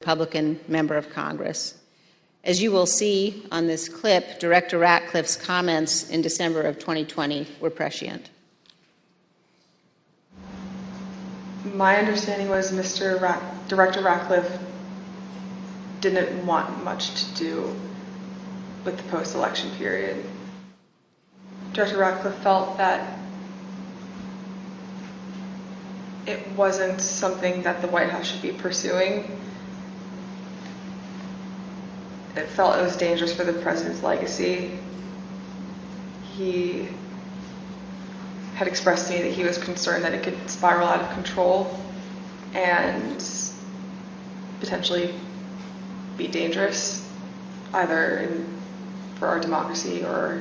Republican member of Congress. As you will see on this clip, Director Ratcliffe's comments in December of 2020 were prescient. My understanding was Director Ratcliffe didn't want much to do with the post-election period. Director Ratcliffe felt that it wasn't something that the White House should be pursuing. It felt it was dangerous for the president's legacy. He had expressed to me that he was concerned that it could spiral out of control and potentially be dangerous, either for our democracy or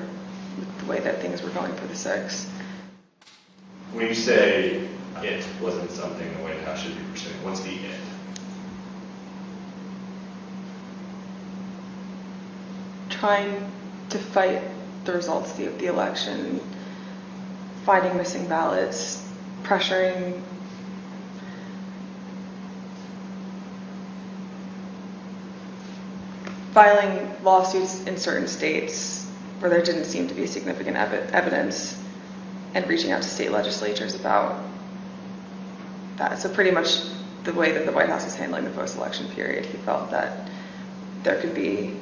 the way that things were going for the six. When you say it wasn't something the White House should be pursuing, what's the it? Trying to fight the results of the election, finding missing ballots, pressuring filing lawsuits in certain states where there didn't seem to be significant evidence, and reaching out to state legislatures about that. So pretty much the way that the White House is handling the post-election period, he felt that there could be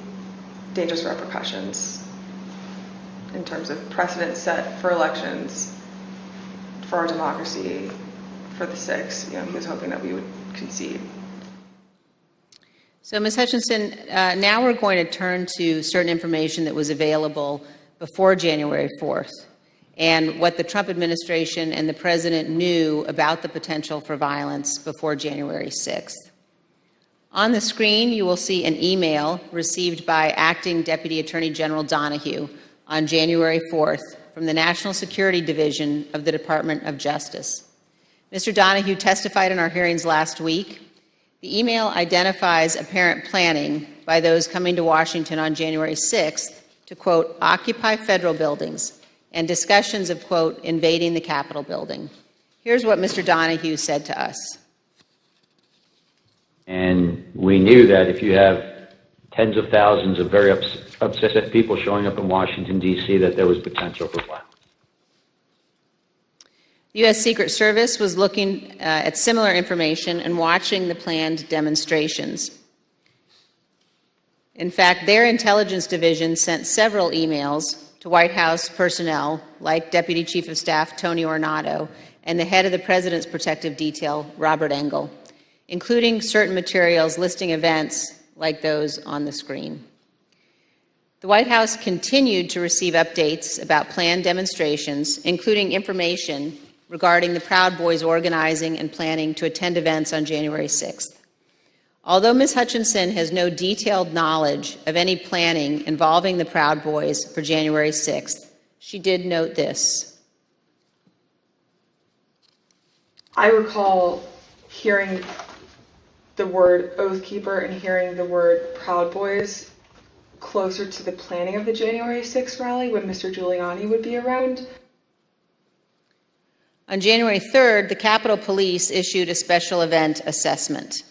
dangerous repercussions in terms of precedent set for elections, for our democracy, for the six. He was hoping that we would concede. So, Ms. Hutchinson, now we're going to turn to certain information that was available before January 4th and what the Trump administration and the president knew about the potential for violence before January 6th. On the screen, you will see an email received by Acting Deputy Attorney General Donahue on January 4th from the National Security Division of the Department of Justice. Mr. Donahue testified in our hearings last week. The email identifies apparent planning by those coming to Washington on January 6th to, quote, occupy federal buildings and discussions of, quote, invading the Capitol building. Here's what Mr. Donahue said to us. And we knew that if you have tens of thousands of very upset people showing up in Washington, D.C., that there was potential for violence. The U.S. Secret Service was looking at similar information and watching the planned demonstrations. In fact, their intelligence division sent several emails to White House personnel, like Deputy Chief of Staff Tony Ornato and the head of the President's Protective Detail, Robert Engel, including certain materials listing events like those on the screen. The White House continued to receive updates about planned demonstrations, including information regarding the Proud Boys organizing and planning to attend events on January 6th. Although Ms. Hutchinson has no detailed knowledge of any planning involving the Proud Boys for January 6th, she did note this. I recall hearing the word Oath Keeper and hearing the word Proud Boys closer to the planning of the January 6th rally when Mr. Giuliani would be around. On January 3rd, the Capitol Police issued a special event assessment.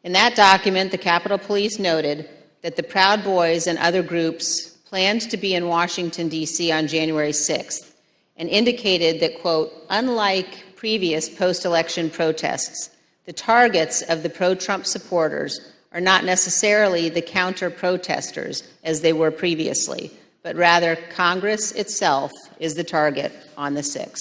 In that document, the Capitol Police noted that the Proud Boys and other groups planned to be in Washington, D.C. on January 6th and indicated that, quote, unlike previous post-election protests, the targets of the pro-Trump supporters are not necessarily the counter-protesters as they were previously, but rather Congress itself is the target on the 6th.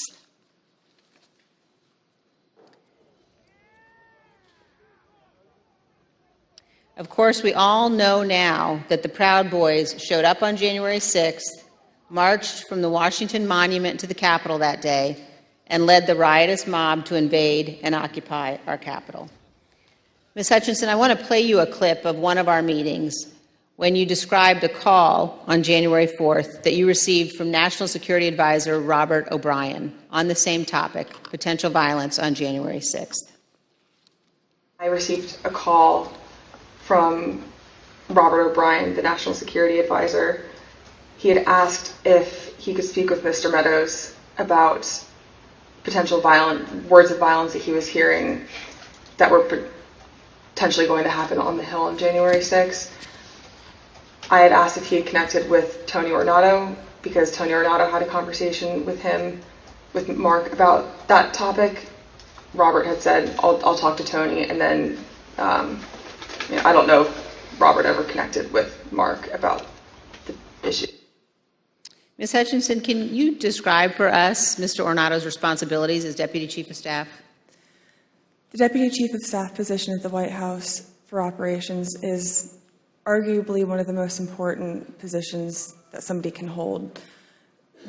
Of course, we all know now that the Proud Boys showed up on January 6th, marched from the Washington Monument to the Capitol that day, and led the riotous mob to invade and occupy our Capitol. Ms. Hutchinson, I want to play you a clip of one of our meetings when you described a call on January 4th that you received from National Security Advisor Robert O'Brien on the same topic, potential violence on January 6th. I received a call from Robert O'Brien, the National Security Advisor. He had asked if he could speak with Mr. Meadows about potential words of violence that he was hearing that were potentially going to happen on the Hill on January 6th. I had asked if he had connected with Tony Ornato because Tony Ornato had a conversation with him, with Mark, about that topic. Robert had said, I'll talk to Tony, and then I don't know if Robert ever connected with Mark about the issue. Ms. Hutchinson, can you describe for us Mr. Ornato's responsibilities as Deputy Chief of Staff? The Deputy Chief of Staff position at the White House for operations is arguably one of the most important positions that somebody can hold.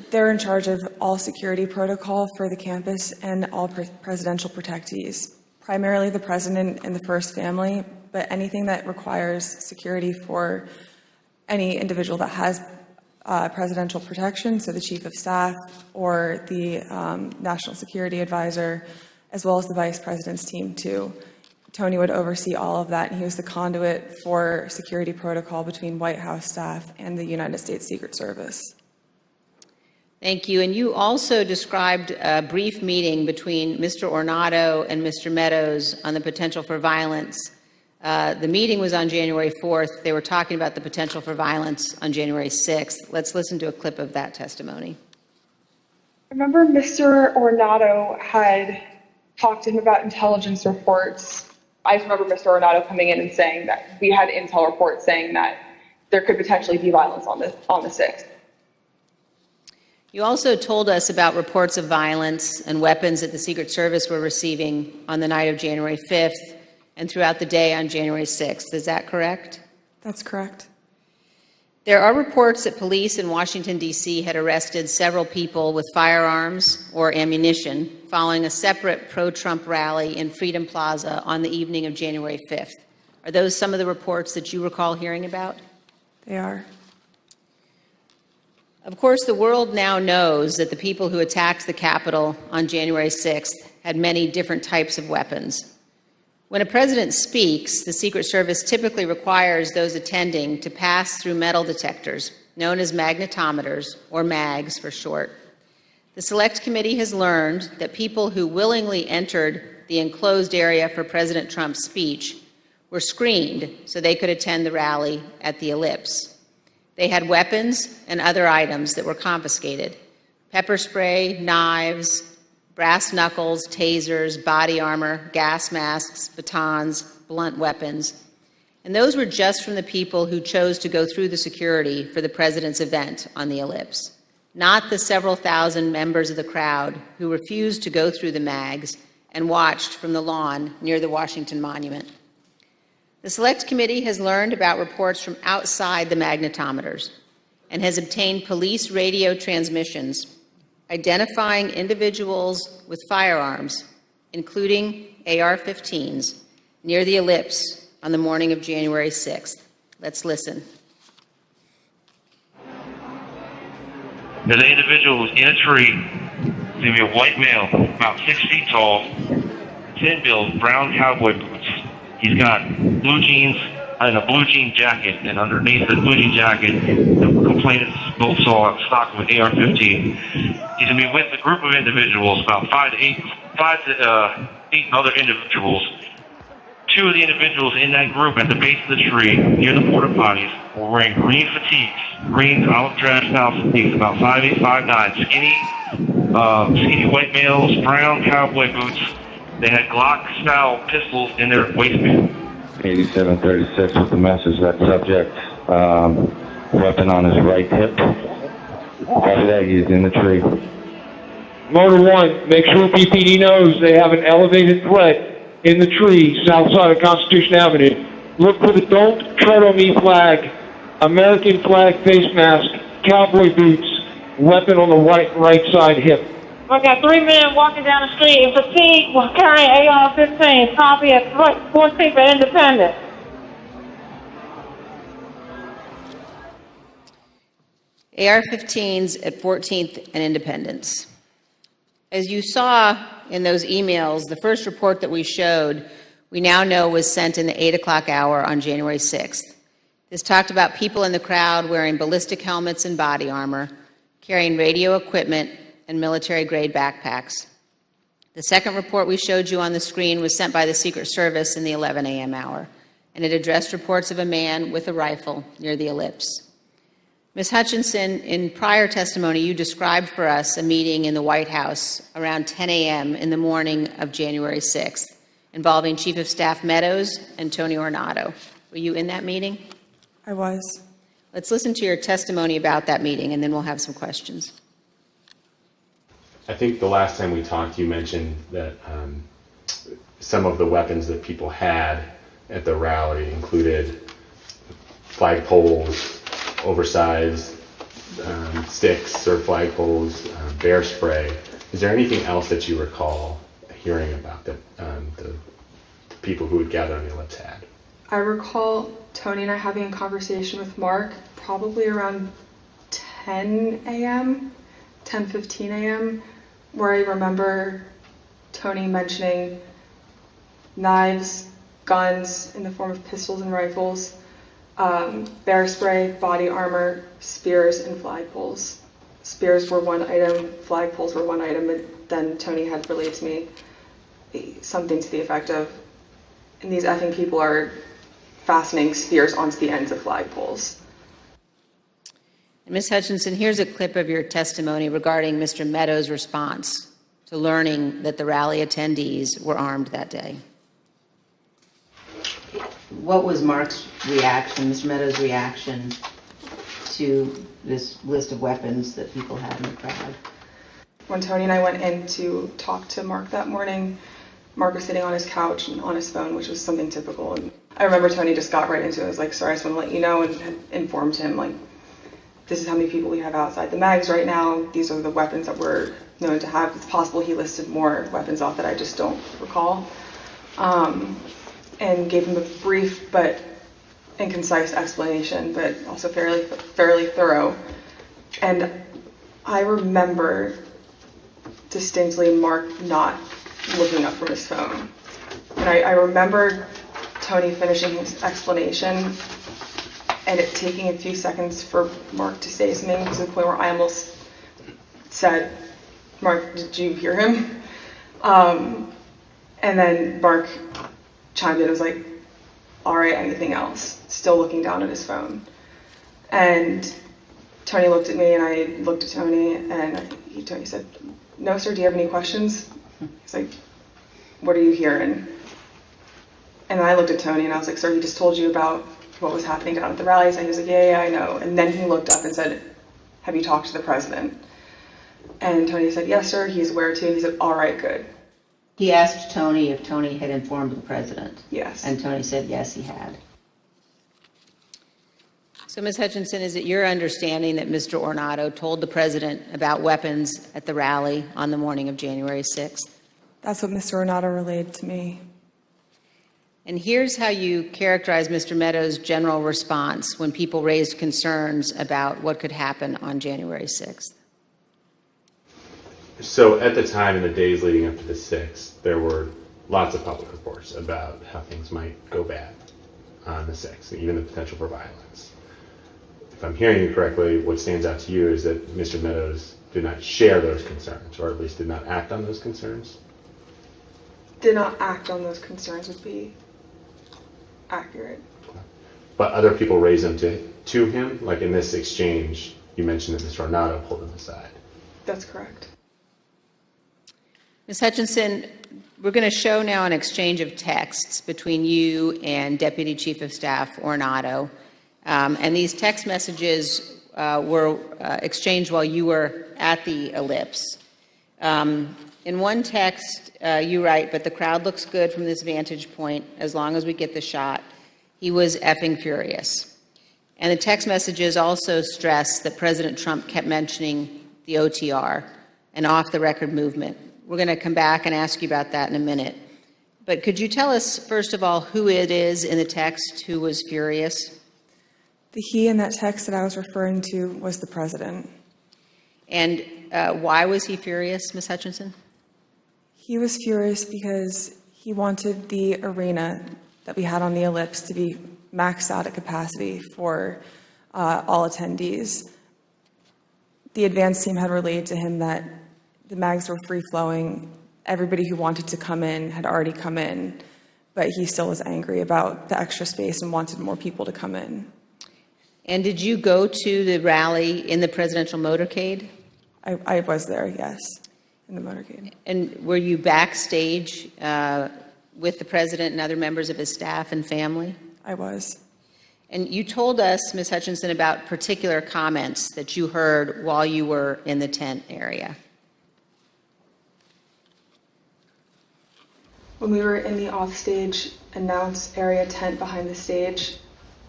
They're in charge of all security protocol for the campus and all presidential protectees, primarily the president and the first family, but anything that requires security for any individual that has presidential protection, so the Chief of Staff or the National Security Advisor, as well as the Vice President's team too. Tony would oversee all of that, and he was the conduit for security protocol between White House staff and the United States Secret Service. Thank you. And you also described a brief meeting between Mr. Ornato and Mr. Meadows on the potential for violence. The meeting was on January 4th. They were talking about the potential for violence on January 6th. Let's listen to a clip of that testimony. I remember Mr. Ornato had talked to him about intelligence reports. I just remember Mr. Ornato coming in and saying that we had intel reports saying that there could potentially be violence on the 6th. You also told us about reports of violence and weapons that the Secret Service were receiving on the night of January 5th and throughout the day on January 6th. Is that correct? That's correct. There are reports that police in Washington, D.C. had arrested several people with firearms or ammunition following a separate pro-Trump rally in Freedom Plaza on the evening of January 5th. Are those some of the reports that you recall hearing about? They are. Of course, the world now knows that the people who attacked the Capitol on January 6th had many different types of weapons. When a president speaks, the Secret Service typically requires those attending to pass through metal detectors, known as magnetometers, or MAGs for short. The Select Committee has learned that people who willingly entered the enclosed area for President Trump's speech were screened so they could attend the rally at the Ellipse. They had weapons and other items that were confiscated: pepper spray, knives, brass knuckles, tasers, body armor, gas masks, batons, blunt weapons. And those were just from the people who chose to go through the security for the president's event on the Ellipse, not the several thousand members of the crowd who refused to go through the MAGs and watched from the lawn near the Washington Monument. The Select Committee has learned about reports from outside the magnetometers and has obtained police radio transmissions identifying individuals with firearms, including AR-15s, near the Ellipse on the morning of January 6th. Let's listen. There's an individual who's in a tree. He's going to be a white male, about 6 feet tall, thin build, brown cowboy boots. He's got blue jeans and a blue jean jacket, and underneath the blue jean jacket, the complainants both saw a stock of an AR-15. He's going to be with a group of individuals, about five to eight other individuals. Two of the individuals in that group at the base of the tree, near the porta potties, were wearing green fatigues, green olive drab style fatigues, about 5'8", 5'9", skinny white males, brown cowboy boots. They had Glock-style pistols in their waistband. 8736 with the message that subject, weapon on his right hip. After that, he's in the tree. Motor 1, make sure PPD knows they have an elevated threat in the tree south side of Constitution Avenue. Look for the Don't Tread on Me flag, American flag face mask, cowboy boots, weapon on the right side hip. I got 3 men walking down the street in fatigue while carrying AR-15. Copy at 14th and Independence. AR-15s at 14th and Independence. As you saw in those emails, the first report that we showed, we now know was sent in the 8 o'clock hour on January 6th. This talked about people in the crowd wearing ballistic helmets and body armor, carrying radio equipment and military-grade backpacks. The second report we showed you on the screen was sent by the Secret Service in the 11 a.m. hour, and it addressed reports of a man with a rifle near the ellipse. Ms. Hutchinson, in prior testimony, you described for us a meeting in the White House around 10 a.m. in the morning of January 6th, involving Chief of Staff Meadows and Tony Ornato. Were you in that meeting? I was. Let's listen to your testimony about that meeting, and then we'll have some questions. I think the last time we talked, you mentioned that some of the weapons that people had at the rally included flagpoles, oversized sticks or flagpoles, bear spray. Is there anything else that you recall hearing about that the people who would gather on the ellipse had? I recall Tony and I having a conversation with Mark probably around 10 a.m., 10:15 a.m., where I remember Tony mentioning knives, guns in the form of pistols and rifles, bear spray, body armor, spears, and flagpoles. Spears were one item, flagpoles were one item, and then Tony had relayed to me something to the effect of, and these effing people are fastening spears onto the ends of flagpoles. Ms. Hutchinson, here's a clip of your testimony regarding Mr. Meadows' response to learning that the rally attendees were armed that day. What was Mark's reaction, Mr. Meadows' reaction to this list of weapons that people had in the crowd? When Tony and I went in to talk to Mark that morning, Mark was sitting on his couch and on his phone, which was something typical. And I remember Tony just got right into it. I was like, sorry, I just want to let you know, and had informed him, like, this is how many people we have outside the mags right now. These are the weapons that we're known to have. It's possible he listed more weapons off that I just don't recall. And gave him a brief but and concise explanation, but also fairly thorough. And I remember distinctly Mark not looking up from his phone. And I remember Tony finishing his explanation and it taking a few seconds for Mark to say something, to the point where I almost said, Mark, did you hear him? And then Mark chimed in and was like, all right, anything else? Still looking down at his phone. And Tony looked at me and I looked at Tony, and Tony said, no, sir, do you have any questions? He's like, what are you hearing? And I looked at Tony and I was like, sir, he just told you about what was happening down at the rallies. And he was like, yeah, I know. And then he looked up and said, have you talked to the president? And Tony said, yes, sir, he's aware too. And he said, all right, good. He asked Tony if Tony had informed the president. Yes. And Tony said, yes, he had. So, Ms. Hutchinson, is it your understanding that Mr. Ornato told the president about weapons at the rally on the morning of January 6th? That's what Mr. Ornato relayed to me. And here's how you characterize Mr. Meadows' general response when people raised concerns about what could happen on January 6th. So at the time, in the days leading up to the 6th, there were lots of public reports about how things might go bad on the 6th, and even the potential for violence. If I'm hearing you correctly, what stands out to you is that Mr. Meadows did not share those concerns, or at least did not act on those concerns? Did not act on those concerns would be accurate. But other people raised them to him? Like in this exchange, you mentioned that Mr. Ornato pulled him aside. That's correct. Ms. Hutchinson, we're going to show now an exchange of texts between you and Deputy Chief of Staff Ornato. And these text messages were exchanged while you were at the ellipse. In one text, you write, but the crowd looks good from this vantage point as long as we get the shot. He was effing furious. And the text messages also stress that President Trump kept mentioning the OTR, an off-the-record movement. We're going to come back and ask you about that in a minute. But could you tell us, first of all, who it is in the text who was furious? The he in that text that I was referring to was the president. And why was he furious, Ms. Hutchinson? He was furious because he wanted the arena that we had on the ellipse to be maxed out at capacity for all attendees. The advance team had relayed to him that the mags were free-flowing everybody who wanted to come in had already come in, but he still was angry about the extra space and wanted more people to come in. And did you go to the rally in the presidential motorcade? I was there, yes, in the motorcade. And were you backstage with the president and other members of his staff and family? I was. And you told us, Ms. Hutchinson, about particular comments that you heard while you were in the tent area. When we were in the offstage announce area tent behind the stage,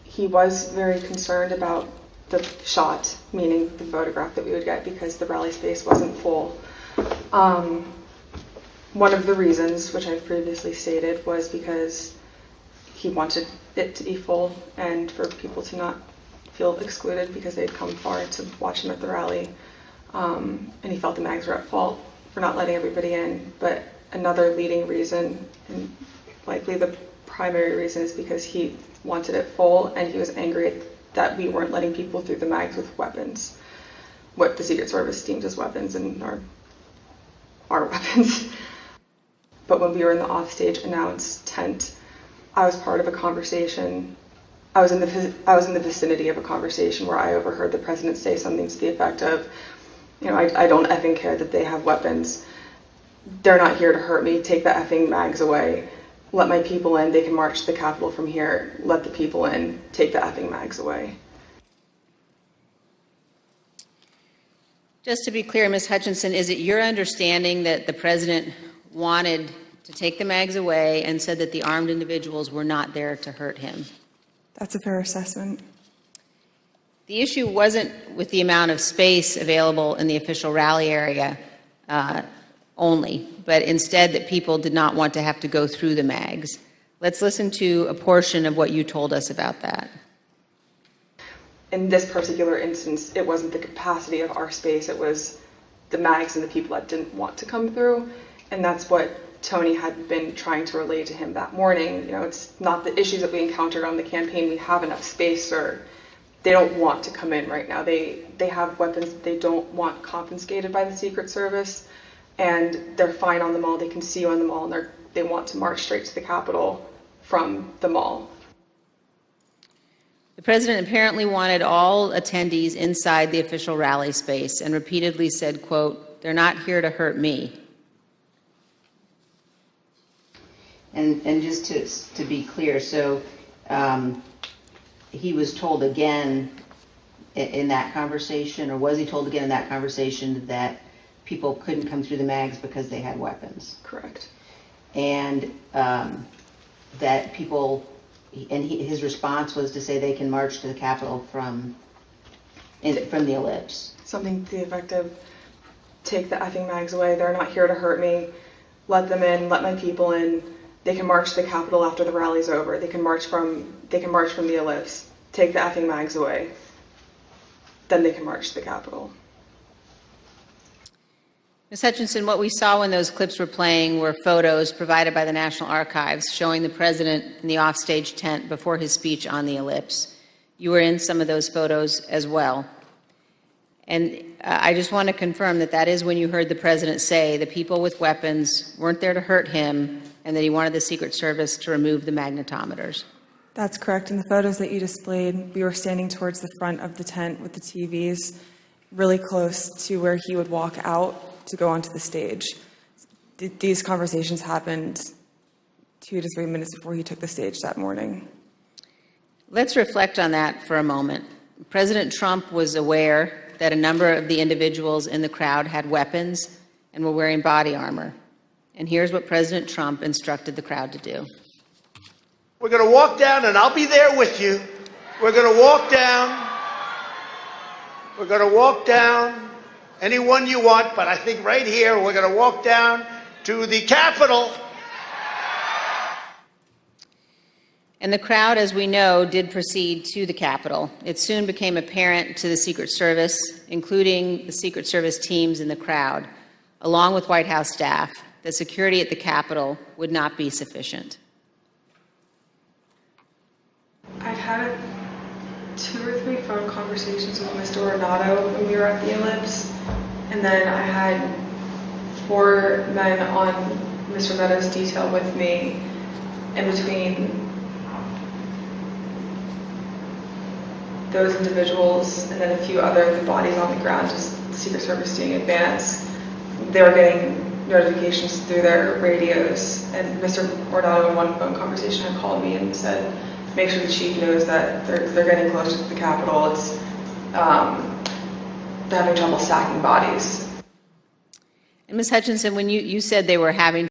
he was very concerned about the shot, meaning the photograph that we would get, because the rally space wasn't full. One of the reasons, which I've previously stated, was because he wanted it to be full and for people to not feel excluded because they'd come far to watch him at the rally. And he felt the mags were at fault for not letting everybody in. But another leading reason, and likely the primary reason, is because he wanted it full and he was angry that we weren't letting people through the mags with weapons, what the Secret Service deemed as weapons and our weapons. But when we were in the offstage announce tent, I was part of a conversation. I was in the vicinity of a conversation where I overheard the president say something to the effect of, I don't effing care that they have weapons. They're not here to hurt me. Take the effing mags away. Let my people in. They can march to the Capitol from here. Let the people in. Take the effing mags away. Just to be clear, Ms. Hutchinson, is it your understanding that the president wanted to take the mags away and said that the armed individuals were not there to hurt him? That's a fair assessment. The issue wasn't with the amount of space available in the official rally area only, but instead that people did not want to have to go through the mags. Let's listen to a portion of what you told us about that. In this particular instance, it wasn't the capacity of our space, it was the mags and the people that didn't want to come through, and that's what Tony had been trying to relay to him that morning. It's not the issues that we encountered on the campaign. We have enough space, or they don't want to come in right now. They have weapons that they don't want confiscated by the Secret Service, and they're fine on the mall. They can see you on the mall, and they want to march straight to the Capitol from the mall. The president apparently wanted all attendees inside the official rally space and repeatedly said, quote, "They're not here to hurt me." And just to be clear, so he was told again in that conversation, or was he told again in that conversation, that people couldn't come through the mags because they had weapons? Correct. And that people, and his response was to say they can march to the Capitol from the ellipse. Something to the effect of, take the effing mags away. They're not here to hurt me. Let them in. Let my people in. They can march to the Capitol after the rally's over. They can march from the ellipse. Take the effing mags away. Then they can march to the Capitol. Ms. Hutchinson, what we saw when those clips were playing were photos provided by the National Archives showing the president in the offstage tent before his speech on the ellipse. You were in some of those photos as well. And I just want to confirm that that is when you heard the president say the people with weapons weren't there to hurt him and that he wanted the Secret Service to remove the magnetometers. That's correct. In the photos that you displayed, we were standing towards the front of the tent with the TVs, really close to where he would walk out to go onto the stage. These conversations happened 2 to 3 minutes before he took the stage that morning. Let's reflect on that for a moment. President Trump was aware that a number of the individuals in the crowd had weapons and were wearing body armor. And here's what President Trump instructed the crowd to do. We're going to walk down, and I'll be there with you. We're going to walk down. We're going to walk down anyone you want, but I think right here we're going to walk down to the Capitol. And the crowd, as we know, did proceed to the Capitol. It soon became apparent to the Secret Service, including the Secret Service teams in the crowd, along with White House staff, that security at the Capitol would not be sufficient. I've had 2 or 3 phone conversations with Mr. Ornato when we were at the ellipse, and then I had 4 men on Mr. Meadows' detail with me, in between those individuals and then a few other bodies on the ground, just the Secret Service doing advance. They were getting notifications through their radios, and Mr. Ornato in one phone conversation had called me and said, make sure the chief knows that they're getting closer to the Capitol. It's they're having trouble stacking bodies. And Ms. Hutchinson, when you said they were having